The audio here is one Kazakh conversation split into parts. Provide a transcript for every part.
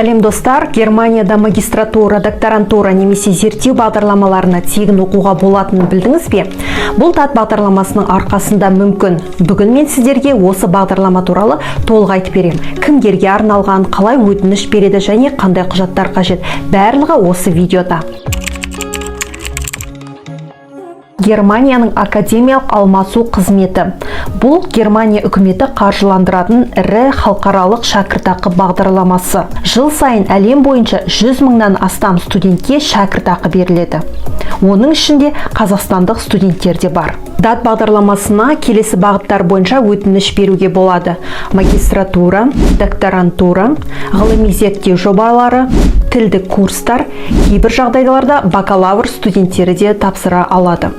Сәлем достар, Германияда магистратура, докторантура немесе зерттеу бағдарламаларына тегін оқуға болатынын білдіңіз бе? Бұл TAT бағдарламасының арқасында мүмкін. Бүгін мен сіздерге осы бағдарлама туралы толық айтып беремін. Кімдерге арналған, қалай өтініш береді және қандай құжаттар қажет. Барлығы осы видеода. Германияның академиялық алмасу қызметі. Бұл Германия үкіметі қаржыландыратын ірі халықаралық шәкіртақы бағдарламасы. Жыл сайын әлем бойынша 100 мыңнан астам студентке шәкіртақы беріледі. Оның ішінде қазақстандық студенттер де бар. TAT бағдарламасына келесі бағыттар бойынша өтініш беруге болады: магистратура, докторантура, ғылыми зерттеу жобалары, тілдік курстар, кейбір жағдайларда бакалавр студенттері де тапсыра алады.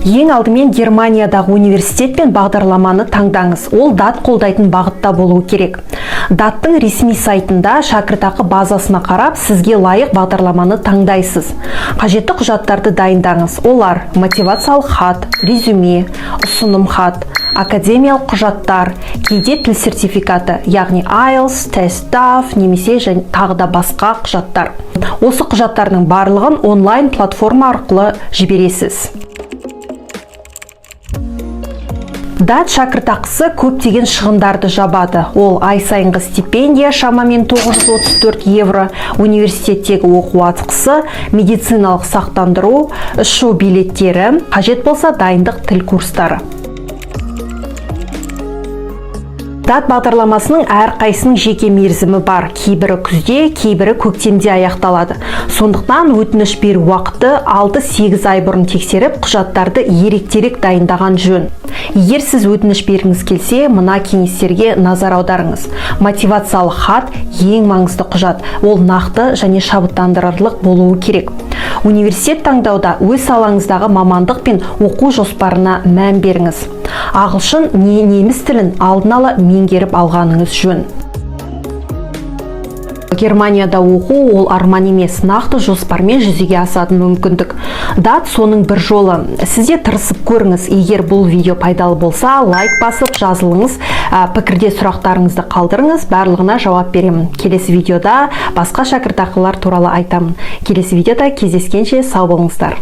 Ең алдымен Германиядағы университет пен бағдарламаны таңдаңыз. Ол TAT қолдайтын бағытта болуы керек. TAT-тың ресми сайтында шәкіртақы базасына қарап, сізге лайық бағдарламаны таңдайсыз. Қажетті құжаттарды дайындаңыз. Олар: мотивациялық хат, резюме, ұсыным хат, академиялық құжаттар, кейде тіл сертификаты, яғни IELTS, тест-TOEFL немесе тағы да басқа құжаттар. Осы құжаттардың барлығын онлайн платформа арқылы жібересіз. TAT шәкіртақысы көптеген шығындарды жабады. Ол ай сайынғы стипендия шамамен 934 евро, университеттегі оқу ақысы, медициналық сақтандыру, ұшу билеттері, қажет болса дайындық тіл курстары. TAT бағдарламасының әрқайсының жеке мерзімі бар. Кейбірі күзде, кейбірі көктемде аяқталады. Сондықтан өтініш беру уақыты 6-8 ай бұрын тексеріп, құжаттарды еректерек дайындаған жөн. Егер сіз өтініш бергіңіз келсе, мына кеңестерге назар аударыңыз. Мотивациялық хат ең маңызды құжат. Ол нақты және шабыттандырарлық болуы керек. Университет таңдауда өз салаңыздағы мамандық пен оқу жоспарына мән беріңіз. Ағылшын не неміс тілін алдын ала меңгеріп алғаныңыз жөн. Германияда оқу ол арман емес, нақты жоспармен жүзеге асатын мүмкіндік. TAT соның бір жолы. Сізде тырысып көріңіз. Егер бұл видео пайдалы болса, лайк басып жазылыңыз, пікірде сұрақтарыңызды қалдырыңыз, барлығына жауап беремін. Келесі видеода басқа шәкіртақылар туралы айтамын. Келесі видеода кездескенше сау болыңыздар.